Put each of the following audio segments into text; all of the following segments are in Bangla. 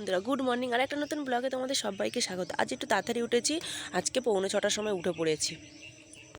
বন্ধুরা গুড মর্নিং আর একটা নতুন ব্লগে তোমাদের সবাইকে স্বাগত। আজ একটু তাড়াতাড়ি উঠেছি, আজকে 6:45টার সময় উঠে পড়েছি।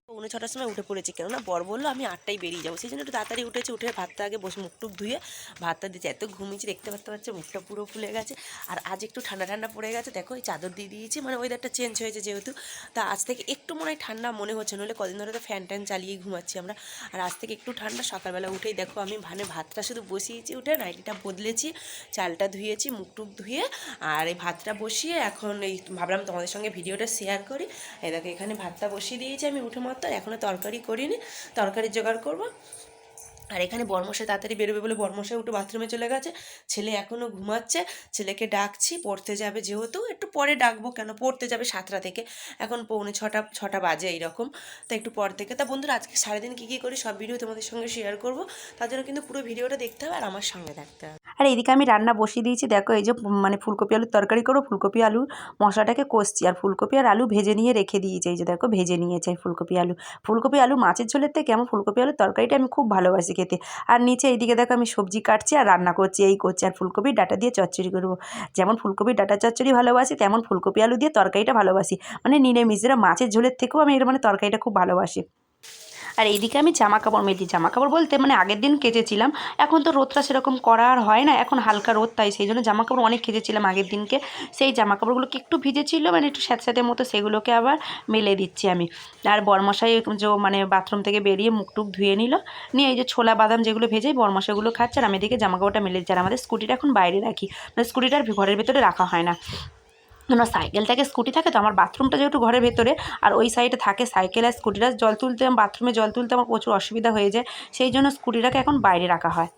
6:45টার সময় উঠে পড়েছি, কেননা বর বললো আমি 8টায় বেরিয়ে যাবো, সেই জন্য একটু তাড়াতাড়ি উঠেছি। উঠে ভাতটা আগে বসে মুখটুক ধুয়ে ভাতটা দিয়েছি। এত ঘুমিয়েছি দেখতে পাচ্ছে, মুখটা পুরো ফুলে গেছে। আর আজ একটু ঠান্ডা ঠান্ডা পড়ে গেছে, দেখো এই চাদর দিয়ে দিয়েছি, মানে ওয়েদারটা চেঞ্জ হয়েছে যেহেতু, তা আজ থেকে একটু মনে হয় ঠান্ডা মনে হচ্ছে, নইলে কদিন ধরে তো ফ্যান ট্যান চালিয়েই ঘুমাচ্ছি আমরা। আর আজ থেকে একটু ঠান্ডা। সকালবেলা উঠেই দেখো আমি ভাতটা শুধু বসিয়েছি, উঠে নাইটিটা বদলেছি, চালটা ধুয়েছি, মুখটুক ধুয়ে আর এই ভাতটা বসিয়ে এখন এই ভাবলাম তোমাদের সঙ্গে ভিডিওটা শেয়ার করি। এই দেখো এখানে ভাতটা বসিয়ে দিয়েছি আমি উঠে মাত্র, এখনও তরকারি করিনি, তরকারির জোগাড় করবো। আর এখানে বরমশাই তাড়াতাড়ি বেরোবে বলে বরমশাই উঠে বাথরুমে চলে গেছে, ছেলে এখনও ঘুমাচ্ছে, ছেলেকে ডাকছি, পড়তে যাবে যেহেতু, একটু পরে ডাকবো, কেন পড়তে যাবে 7টা থেকে, এখন 6:45 বাজে এইরকম, তা একটু পর থেকে। তা বন্ধুরা আজকে সারাদিন কী করি সব ভিডিও তোমাদের সঙ্গে শেয়ার করব, তার জন্য কিন্তু পুরো ভিডিওটা দেখতে হবে আর আমার সঙ্গে থাকতে হবে। আর এইদিকে আমি রান্না বসিয়ে দিয়েছি, দেখো এই যে মানে ফুলকপি আলুর তরকারি করবো, ফুলকপি আলু মশলাটাকে কষছি, আর ফুলকপি আর আলু ভেজে নিয়ে রেখে দিয়েছি, এই যে দেখো ভেজে নিয়েছে ফুলকপি আলু মাছের ঝোলের থেকে আমার ফুলকপি আলুর তরকারিটা আমি খুব ভালোবাসি খেতে। আর নিচে এইদিকে দেখো আমি সবজি কাটছি আর রান্না করছি, এই করছি, আর ফুলকপির ডাঁটা দিয়ে চচ্চড়ি করবো। যেমন ফুলকপির ডাঁটা চচ্চড়ি ভালোবাসি, তেমন ফুলকপি আলু দিয়ে তরকারিটা ভালোবাসি, মানে নিরামিষরা মাছের ঝোলের থেকেও আমি এর মানে তরকারিটা খুব ভালোবাসি। আর এইদিকে আমি জামা কাপড় মেলি, জামা কাপড় বলতে মানে আগের দিন কেচেছিলাম, এখন তো রোদটা সেরকম করা আর হয় না, এখন হালকা রোদ, তাই সেই জন্য জামা কাপড় অনেক কেচেছিলাম আগের দিনকে, সেই জামা কাপড়গুলোকে একটু ভিজেছিল মানে একটু স্যাঁতস্যাঁতের মতো, সেগুলোকে আবার মেলে দিচ্ছি আমি। আর বরমশাই যে মানে বাথরুম থেকে বেরিয়ে মুখটুক ধুয়ে নিল, নিয়ে এই যে ছোলা বাদাম যেগুলো ভেজেই বরমশাইগুলো খাচ্ছে, আর আমি এদিকে জামা কাপড়টা মেলে দিচ্ছি। আর আমাদের স্কুটিটা এখন বাইরে রাখি, মানে স্কুটিটার ঘরের ভেতরে রাখা হয় না, আমার সাইকেল থাকে স্কুটি থাকে, তো আমার বাথরুমটা যেহেতু ঘরের ভেতরে আর ওই সাইডে থাকে সাইকেল আর স্কুটিটা, জল তুলতে বাথরুমে জল তুলতে আমার প্রচুর অসুবিধা হয়ে যায়, সেই জন্য স্কুটিটাকে এখন বাইরে রাখা হয়।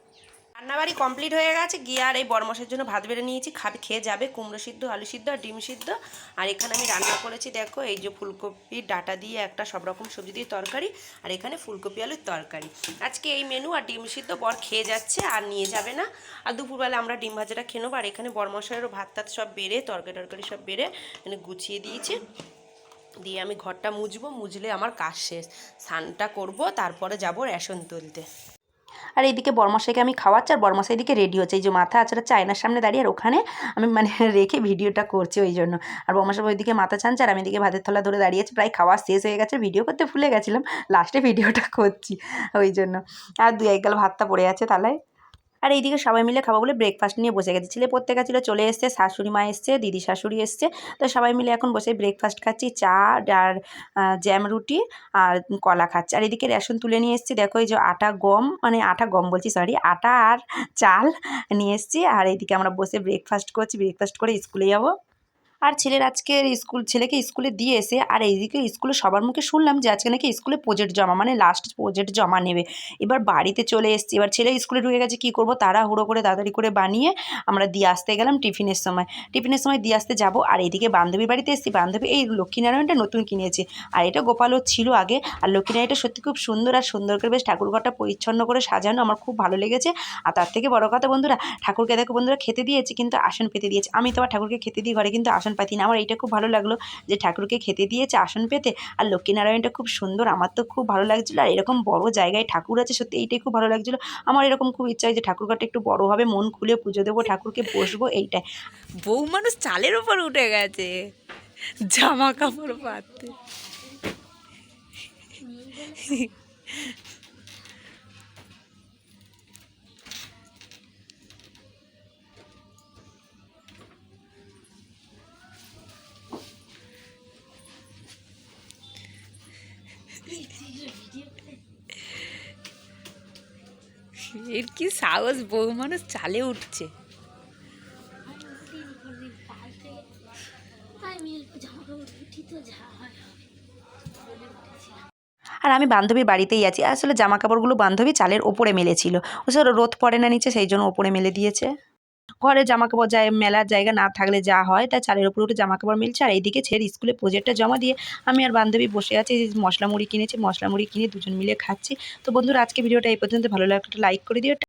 রান্নাবাড়ি কমপ্লিট হয়ে গেছে, গিয়ে আর এই বরমশের জন্য ভাত বেড়ে নিয়েছি, খেয়ে যাবে কুমড়ো সিদ্ধ, আলু সিদ্ধ আর ডিম সিদ্ধ। আর এখানে আমি রান্না করেছি দেখো এই যে ফুলকপির ডাঁটা দিয়ে একটা সব রকম সবজি দিয়ে তরকারি, আর এখানে ফুলকপি আলুর তরকারি। আজকে এই মেনু, আর ডিম সিদ্ধ বর খেয়ে যাচ্ছে আর নিয়ে যাবে না, আর দুপুরবেলা আমরা ডিম ভাজাটা খেয়ে নেবো। আর এখানে বরমশাইয়েরও ভাত টাত সব বেড়ে তরকারি সব বেড়ে এখানে গুছিয়ে দিয়েছি, দিয়ে আমি ঘরটা মুছলে আমার কাজ শেষ, স্নানটা করবো, তারপরে যাব রেশন তুলতে। আর এইদিকে বরমশাইকে আমি খাওয়াচ্ছি, আর বরমশাই দিকে রেডি হচ্ছে, এই যে মাথা আছড়াচ্ছে আয়নার সামনে দাঁড়িয়ে, আর ওখানে আমি মানে রেখে ভিডিওটা করছি ওই জন্য। আর বরমশাই ওইদিকে মাথা ছানছে আর আমি এদিকে ভাতের থালা ধরে দাঁড়িয়েছি, প্রায় খাওয়া শেষ হয়ে গেছে, ভিডিও করতে ভুলে গেছিলাম, লাস্টে ভিডিওটা করছি ওই জন্য। আর 2-1 গাল ভাতটা পড়ে আছে থালায়। আর এইদিকে সবাই মিলে খাবো বলে ব্রেকফাস্ট নিয়ে বসে গেছে, ছেলে পড়তে গেছিলো চলে এসছে, শাশুড়ি মা এসছে, দিদি শাশুড়ি এসছে, তো সবাই মিলে এখন বসে ব্রেকফাস্ট খাচ্ছি, চা আর জ্যাম রুটি আর কলা খাচ্ছি। আর এদিকে রেশন তুলে নিয়ে এসেছি, দেখো এই যে আটা গম বলছি সরি, আটা আর চাল নিয়ে এসেছি। আর এইদিকে আমরা বসে ব্রেকফাস্ট করছি, ব্রেকফাস্ট করে স্কুলে যাবো। আর ছেলেকে স্কুলে দিয়ে এসে আর এইদিকে স্কুলে সবার মুখে শুনলাম যে আজকে নাকি স্কুলে প্রজেক্ট জমা, মানে লাস্ট প্রজেক্ট জমা নেবে। এবার বাড়িতে চলে এসেছি, এবার ছেলে স্কুলে ঢুকে গেছে, কী করবো, তাড়াহুড়ো করে তাড়াতাড়ি করে বানিয়ে আমরা দিয়ে আসতে গেলাম টিফিনের সময় দিয়ে আসতে যাবো। আর এইদিকে বান্ধবীর বাড়িতে এসেছি, বান্ধবী এই লক্ষ্মীনারায়ণটা নতুন কিনেছে, আর এটা গোপালও ছিল আগে। আর লক্ষ্মীনারায়ণটা সত্যি খুব সুন্দর, আর সুন্দর করে বেশ ঠাকুরঘরটা পরিচ্ছন্ন করে সাজানো, আমার খুব ভালো লেগেছে। আর তার থেকে বড় কথা বন্ধুরা, ঠাকুরকে দেখো বন্ধুরা খেতে দিয়েছে, কিন্তু আসন পেতে দিয়েছে, আমি তো আবার ঠাকুরকে খেতে দিই ঘরে, কিন্তু আসন পাতি না। আমার এইটা খুব ভালো লাগলো যে ঠাকুরকে খেতে দিয়েছে আসন পেতে, আর লক্ষ্মীনারায়ণটা খুব সুন্দর, আমার তো খুব ভালো লাগছিলো। আর এরকম বড় জায়গায় ঠাকুর আছে, সত্যি এইটাই খুব ভালো লাগছিলো। আমার এরকম খুব ইচ্ছা হয় যে ঠাকুরঘরটা একটু বড় হবে, মন খুলে পুজো দেবো, ঠাকুরকে বসবো, এইটাই। বউ মানুষ চালের উপর উঠে গেছে জামা কাপড় পাততে। এর কি সাহস, বউ মানুষ চালে উঠছে। আর আমি বান্ধবীর বাড়িতেই আছি, আসলে জামা কাপড়গুলো বান্ধবী চালের ওপরে মেলেছিল, ওসব রোদ পড়ে না নিচে, সেই জন্য ওপরে মেলে দিয়েছে। ঘরে জামা কাপড় মেলার জায়গা না থাকলে যা হয়, তাই চালের উপরে উঠে জামা কাপড় মিলছে। আর এইদিকে ছেড়ে স্কুলে প্রজেক্টটা জমা দিয়ে আমি আর বান্ধবী বসে আছি, মশলা মুড়ি কিনেছি, মশলা মুড়ি কিনে দুজন মিলে খাচ্ছি। তো বন্ধুরা আজকে ভিডিওটা এই পর্যন্ত, ভালো লাগলে একটা লাইক করে দিও।